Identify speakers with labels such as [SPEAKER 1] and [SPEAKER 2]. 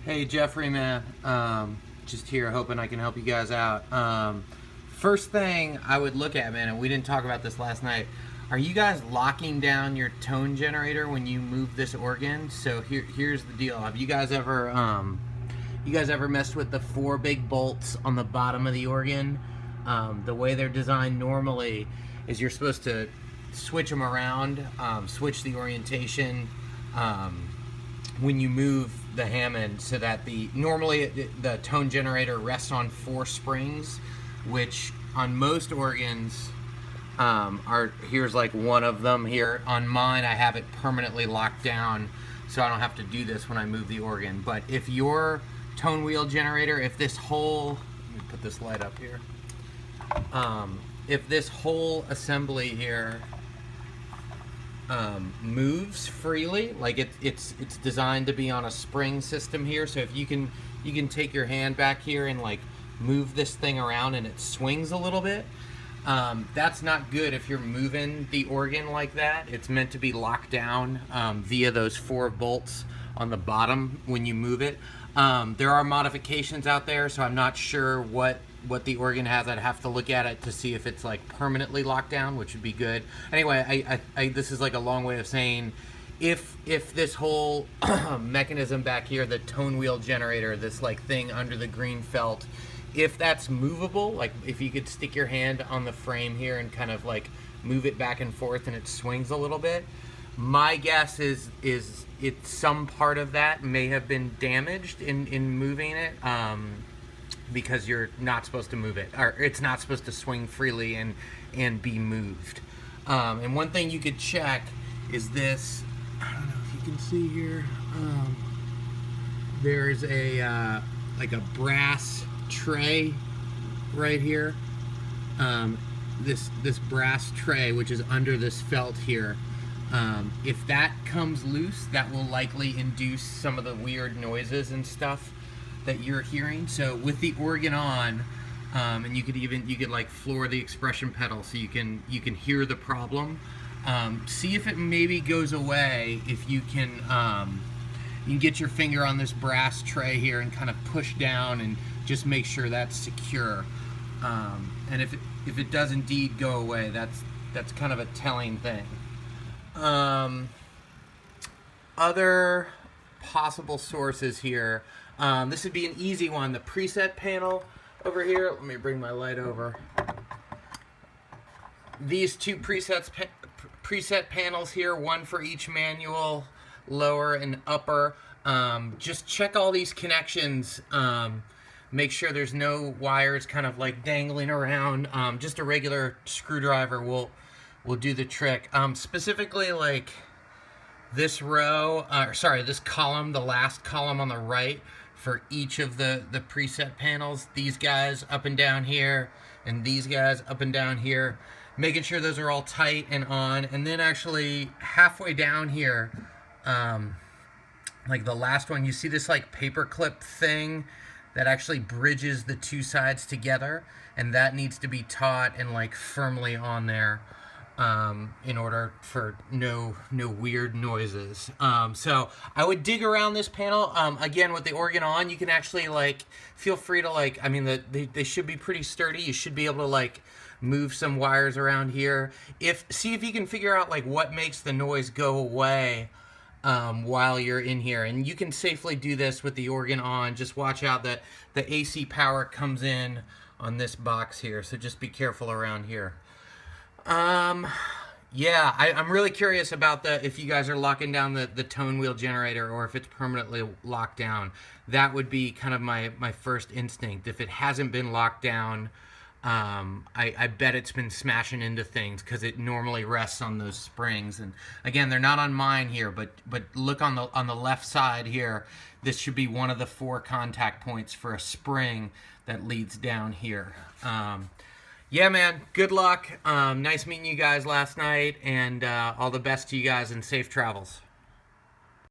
[SPEAKER 1] Hey Jeffrey, man. Just here hoping I can help you guys out. First thing I would look at, man, and we didn't talk about this last night. Are you guys locking down your tone generator when you move this organ? So here's the deal. Have you guys ever messed with the four big bolts on the bottom of the organ? The way they're designed normally is you're supposed to switch them around, switch the orientation when you move the Hammond, so that normally the tone generator rests on four springs, which on most organs here's like one of them here. On mine, I have it permanently locked down, so I don't have to do this when I move the organ. But if your tone wheel generator, if this whole, let me put this light up here, if this whole assembly here moves freely, like it's designed to be on a spring system here, so if you can take your hand back here and like move this thing around and it swings a little bit, that's not good if you're moving the organ like that. It's meant to be locked down via those four bolts on the bottom when you move it. There are modifications out there, so I'm not sure what the organ has. I'd have to look at it to see if it's like permanently locked down, which would be good. Anyway, I this is like a long way of saying, if this whole mechanism back here, the tone wheel generator, this like thing under the green felt, if that's movable, like if you could stick your hand on the frame here and kind of like move it back and forth and it swings a little bit, my guess is it's some part of that may have been damaged in moving it, because you're not supposed to move it, or it's not supposed to swing freely and be moved. And one thing you could check is this. I don't know if you can see here. There's a like a brass tray right here. This brass tray, which is under this felt here. If that comes loose, that will likely induce some of the weird noises and stuff that you're hearing. So with the organ on, and you could like floor the expression pedal so you can hear the problem. See if it maybe goes away if you can get your finger on this brass tray here and kind of push down and just make sure that's secure. And if it does indeed go away, that's kind of a telling thing. Other possible sources here. This would be an easy one. The preset panel over here. Let me bring my light over. These two preset panels here, one for each manual, lower and upper. Just check all these connections. Make sure there's no wires kind of like dangling around. Just a regular screwdriver will do the trick. Specifically, like this row, this column, the last column on the right, for each of the preset panels, these guys up and down here, and these guys up and down here, making sure those are all tight and on. And then actually halfway down here, like the last one, you see this like paper clip thing that actually bridges the two sides together, and that needs to be taut and like firmly on there, in order for no weird noises. So I would dig around this panel. Again, with the organ on, you can actually like feel free to like, I mean, they should be pretty sturdy. You should be able to like move some wires around here. See if you can figure out like what makes the noise go away while you're in here. And you can safely do this with the organ on. Just watch out that the AC power comes in on this box here, so just be careful around here. Yeah, I'm really curious about if you guys are locking down the tone wheel generator, or if it's permanently locked down. That would be kind of my first instinct. If it hasn't been locked down, I bet it's been smashing into things, because it normally rests on those springs. And again, they're not on mine here, but look on the left side here. This should be one of the four contact points for a spring that leads down here. Yeah, man, good luck. Nice meeting you guys last night, and all the best to you guys and safe travels.